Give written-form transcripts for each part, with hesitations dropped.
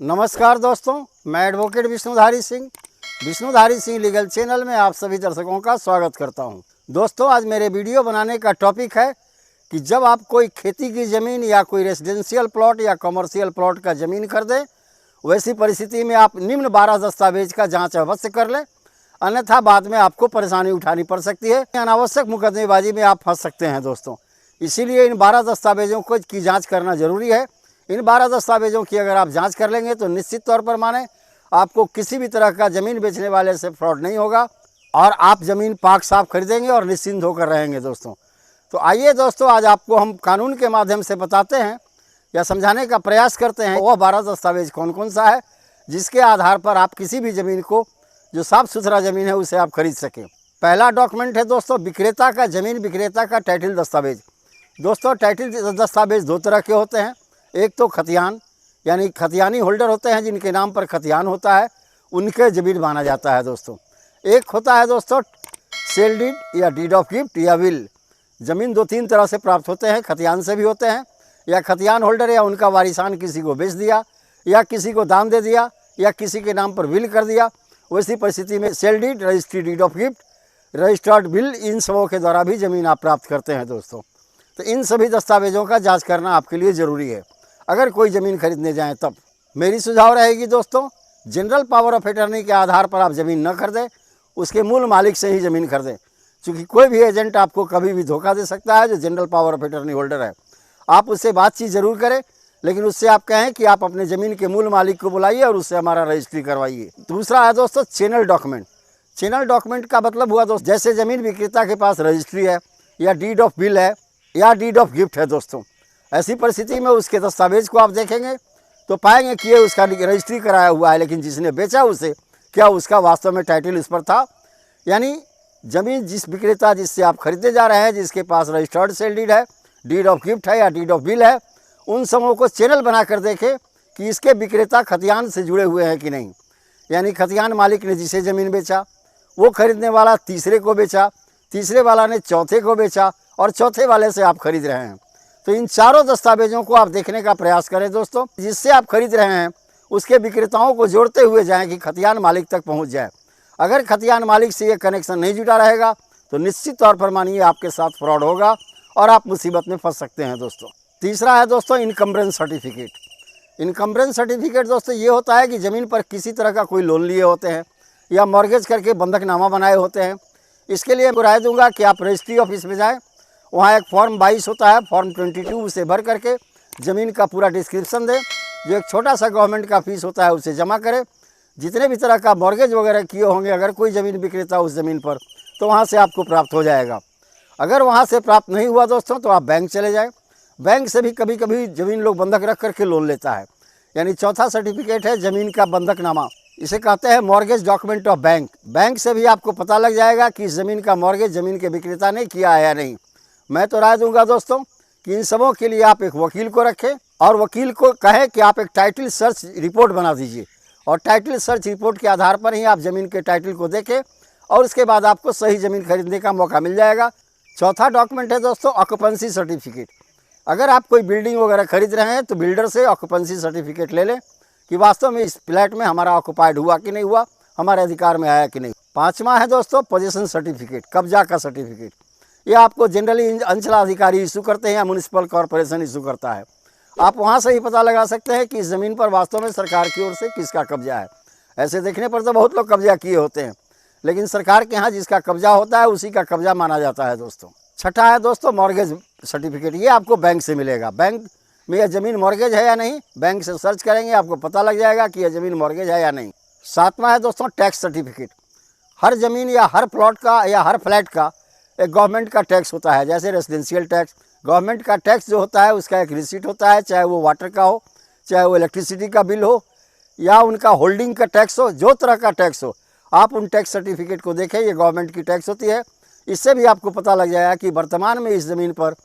नमस्कार दोस्तों, मैं advocate Vishnudhari Singh legal channel में आप सभी दर्शकों का स्वागत करता हूं। दोस्तों, आज मेरे वीडियो बनाने का टॉपिक है कि जब आप कोई खेती की ज़मीन या कोई रेजिडेंशियल प्लॉट या कमर्शियल प्लॉट का ज़मीन खरीदें, वैसी परिस्थिति में आप निम्न 12 दस्तावेज का जाँच अवश्य कर लें, अन्यथा बाद में आपको परेशानी उठानी पड़ सकती है। अनावश्यक मुकदमेबाजी में आप फंस सकते हैं दोस्तों। इसीलिए इन 12 दस्तावेजों की जाँच करना ज़रूरी है। इन 12 दस्तावेजों की अगर आप जांच कर लेंगे तो निश्चित तौर पर माने आपको किसी भी तरह का ज़मीन बेचने वाले से फ्रॉड नहीं होगा और आप ज़मीन पाक साफ खरीदेंगे और निश्चिंत होकर रहेंगे दोस्तों। तो आइए दोस्तों, आज आपको हम कानून के माध्यम से बताते हैं या समझाने का प्रयास करते हैं वह 12 दस्तावेज कौन कौन सा है जिसके आधार पर आप किसी भी ज़मीन को, जो साफ़ सुथरा ज़मीन है, उसे आप खरीद सकें। पहला डॉक्यूमेंट है दोस्तों विक्रेता का, ज़मीन विक्रेता का टाइटल दस्तावेज। दोस्तों, टाइटल दस्तावेज दो तरह के होते हैं। एक तो खतियान, यानी खतियानी होल्डर होते हैं जिनके नाम पर खतियान होता है, उनके ज़मीन माना जाता है दोस्तों। एक होता है दोस्तों सेल डीड या डीड ऑफ गिफ्ट या विल। ज़मीन दो तीन तरह से प्राप्त होते हैं, खतियान से भी होते हैं, या खतियान होल्डर या उनका वारिसान किसी को बेच दिया या किसी को दान दे दिया या किसी के नाम पर विल कर दिया। वैसी परिस्थिति में sale deed, registry deed of gift, registered will, इन सबों के द्वारा भी ज़मीन आप प्राप्त करते हैं दोस्तों। तो इन सभी दस्तावेज़ों का जाँच करना आपके लिए ज़रूरी है अगर कोई ज़मीन खरीदने जाएं तब। मेरी सुझाव रहेगी दोस्तों, जनरल पावर ऑफ अटर्नी के आधार पर आप ज़मीन न खरीदें, उसके मूल मालिक से ही ज़मीन खरीदें, क्योंकि कोई भी एजेंट आपको कभी भी धोखा दे सकता है जो general power of attorney holder है। आप उससे बातचीत ज़रूर करें, लेकिन उससे आप कहें कि आप अपने ज़मीन के मूल मालिक को बुलाइए और उससे हमारा रजिस्ट्री करवाइए। दूसरा है दोस्तों चैनल डॉक्यूमेंट। चैनल डॉक्यूमेंट का मतलब हुआ दोस्त, जैसे ज़मीन विक्रेता के पास रजिस्ट्री है या डीड ऑफ विल है या डीड ऑफ गिफ्ट है दोस्तों। ऐसी परिस्थिति में उसके दस्तावेज को आप देखेंगे तो पाएंगे कि ये उसका रजिस्ट्री कराया हुआ है, लेकिन जिसने बेचा उसे, क्या उसका वास्तव में टाइटल उस पर था? यानी ज़मीन जिस विक्रेता जिससे आप खरीदने जा रहे हैं, जिसके पास रजिस्टर्ड सेल डीड है, डीड ऑफ गिफ्ट है या डीड ऑफ विल है, उन सबों को चैनल बना कर देखें कि इसके विक्रेता खतियान से जुड़े हुए हैं कि नहीं। यानी खतियान मालिक ने जिसे ज़मीन बेचा, वो खरीदने वाला तीसरे को बेचा, तीसरे वाला ने चौथे को बेचा और चौथे वाले से आप खरीद रहे हैं। तो इन चारों दस्तावेजों को आप देखने का प्रयास करें दोस्तों। जिससे आप खरीद रहे हैं उसके विक्रेताओं को जोड़ते हुए जाएं कि खतियान मालिक तक पहुंच जाए। अगर खतियान मालिक से ये कनेक्शन नहीं जुड़ा रहेगा तो निश्चित तौर पर मानिए आपके साथ फ्रॉड होगा और आप मुसीबत में फंस सकते हैं दोस्तों। तीसरा है दोस्तों इनकम्बरेंस सर्टिफिकेट। इनकम्बरेंस सर्टिफिकेट दोस्तों ये होता है कि ज़मीन पर किसी तरह का कोई लोन लिए होते हैं या मॉर्गेज करके बंधकनामा बनाए होते हैं। इसके लिए मैं राय दूंगा कि आप रजिस्ट्री ऑफिस में जाएँ, वहाँ एक फॉर्म 22 होता है, फॉर्म 22 उसे भर करके ज़मीन का पूरा डिस्क्रिप्शन दें, जो एक छोटा सा गवर्नमेंट का फीस होता है उसे जमा करें। जितने भी तरह का मॉर्गेज वगैरह किए होंगे अगर कोई ज़मीन विक्रेता उस ज़मीन पर, तो वहाँ से आपको प्राप्त हो जाएगा। अगर वहाँ से प्राप्त नहीं हुआ दोस्तों तो आप बैंक चले जाएँ। बैंक से भी कभी कभी ज़मीन लोग बंधक रख करके लोन लेता है। यानी चौथा सर्टिफिकेट है ज़मीन का बंधकनामा, इसे कहते हैं mortgage document of bank. Bank से भी आपको पता लग जाएगा कि इस ज़मीन का मॉर्गेज ज़मीन के विक्रेता ने किया है या नहीं। मैं तो राय दूंगा दोस्तों कि इन सबों के लिए आप एक वकील को रखें और वकील को कहें कि आप एक टाइटल सर्च रिपोर्ट बना दीजिए, और टाइटल सर्च रिपोर्ट के आधार पर ही आप ज़मीन के टाइटल को देखें और उसके बाद आपको सही ज़मीन खरीदने का मौका मिल जाएगा। चौथा डॉक्यूमेंट है दोस्तों ऑक्यूपेंसी सर्टिफिकेट। अगर आप कोई बिल्डिंग वगैरह खरीद रहे हैं तो बिल्डर से ऑक्यूपेंसी सर्टिफिकेट ले लें कि वास्तव में इस फ्लैट में हमारा ऑक्यूपाइड हुआ कि नहीं हुआ, हमारे अधिकार में आया कि नहीं। पाँचवा है दोस्तों पोजेसन सर्टिफिकेट, कब्जा का सर्टिफिकेट। ये आपको जनरली अंचलाधिकारी इशू करते हैं या म्यूनिसिपल कॉरपोरेशन इशू करता है। आप वहाँ से ही पता लगा सकते हैं कि इस ज़मीन पर वास्तव में सरकार की ओर से किसका कब्जा है। ऐसे देखने पर तो बहुत लोग कब्जा किए होते हैं, लेकिन सरकार के यहाँ जिसका कब्जा होता है उसी का कब्जा माना जाता है दोस्तों। छठा है दोस्तों मॉर्गेज सर्टिफिकेट। ये आपको बैंक से मिलेगा। बैंक में यह ज़मीन मॉर्गेज है या नहीं, बैंक से सर्च करेंगे आपको पता लग जाएगा कि यह ज़मीन मॉर्गेज है या नहीं। सातवां है दोस्तों टैक्स सर्टिफिकेट। हर ज़मीन या हर प्लॉट का या हर फ्लैट का एक गवर्नमेंट का टैक्स होता है। जैसे रेजिडेंशियल टैक्स, गवर्नमेंट का टैक्स जो होता है उसका एक रिसीट होता है, चाहे वो वाटर का हो, चाहे वो इलेक्ट्रिसिटी का बिल हो या उनका होल्डिंग का टैक्स हो, जो तरह का टैक्स हो, आप उन टैक्स सर्टिफिकेट को देखें। ये गवर्नमेंट की टैक्स होती है। इससे भी आपको पता लग जाएगा कि वर्तमान में इस ज़मीन पर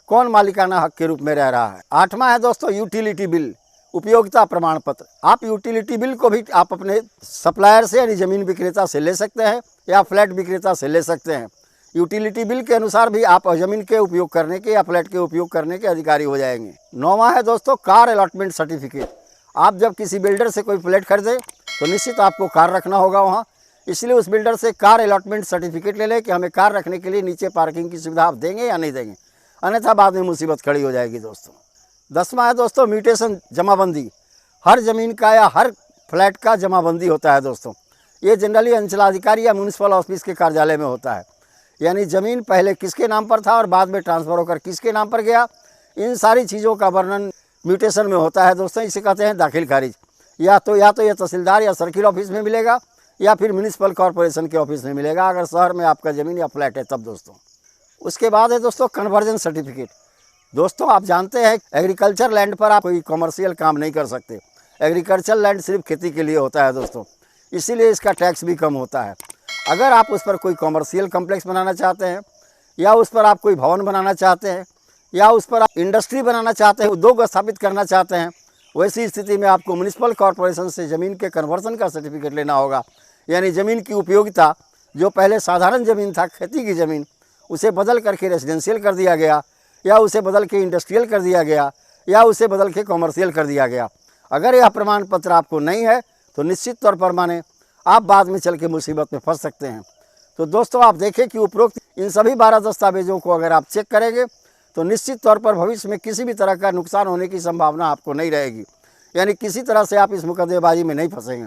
कौन मालिकाना हक के रूप में रह रहा है। आठवां है दोस्तों यूटिलिटी बिल, उपयोगिता प्रमाण पत्र। आप यूटिलिटी बिल को भी आप अपने सप्लायर से यानी ज़मीन विक्रेता से ले सकते हैं या फ्लैट विक्रेता से ले सकते हैं। यूटिलिटी बिल के अनुसार भी आप ज़मीन के उपयोग करने के या फ्लैट के उपयोग करने के अधिकारी हो जाएंगे। नौवां है दोस्तों कार अलॉटमेंट सर्टिफिकेट। आप जब किसी बिल्डर से कोई फ्लैट खरीदें तो निश्चित आपको कार रखना होगा वहाँ, इसलिए उस बिल्डर से कार अलॉटमेंट सर्टिफिकेट ले लें कि हमें कार रखने के लिए नीचे पार्किंग की सुविधा आप देंगे या नहीं देंगे, अन्यथा बाद में मुसीबत खड़ी हो जाएगी दोस्तों। 10वां है दोस्तों म्यूटेशन जमाबंदी। हर ज़मीन का या हर फ्लैट का जमाबंदी होता है दोस्तों। ये जनरली अंचलाधिकारी या म्यूनिसिपल ऑफिस के कार्यालय में होता है, यानी ज़मीन पहले किसके नाम पर था और बाद में ट्रांसफ़र होकर किसके नाम पर गया, इन सारी चीज़ों का वर्णन म्यूटेशन में होता है दोस्तों। इसे कहते हैं दाखिल खारिज। या तो ये तहसीलदार या सर्किल ऑफिस में मिलेगा या फिर म्यूनिसिपल कॉरपोरेशन के ऑफिस में मिलेगा, अगर शहर में आपका ज़मीन या फ्लैट है तब दोस्तों। उसके बाद है दोस्तों कन्वर्जन सर्टिफिकेट। दोस्तों आप जानते हैं एग्रीकल्चर लैंड पर आप कोई कमर्शियल काम नहीं कर सकते। एग्रीकल्चर लैंड सिर्फ खेती के लिए होता है दोस्तों, इसीलिए इसका टैक्स भी कम होता है। अगर आप उस पर कोई कमर्शियल कम्प्लेक्स बनाना चाहते हैं या उस पर आप कोई भवन बनाना चाहते हैं या उस पर आप इंडस्ट्री बनाना चाहते हैं, उद्योग स्थापित करना चाहते हैं, वैसी स्थिति में आपको म्यूनिसिपल कॉरपोरेशन से ज़मीन के कन्वर्सन का सर्टिफिकेट लेना होगा। यानी ज़मीन की उपयोगिता जो पहले साधारण ज़मीन था, खेती की ज़मीन, उसे बदल करके रेजिडेंशियल कर दिया गया या उसे बदल के इंडस्ट्रियल कर दिया गया या उसे बदल के कॉमर्शियल कर दिया गया। अगर यह प्रमाण पत्र आपको नहीं है तो निश्चित तौर पर माने आप बाद में चल के मुसीबत में फंस सकते हैं। तो दोस्तों आप देखें कि उपरोक्त इन सभी 12 दस्तावेज़ों को अगर आप चेक करेंगे तो निश्चित तौर पर भविष्य में किसी भी तरह का नुकसान होने की संभावना आपको नहीं रहेगी, यानी किसी तरह से आप इस मुकदमेबाजी में नहीं फंसेंगे।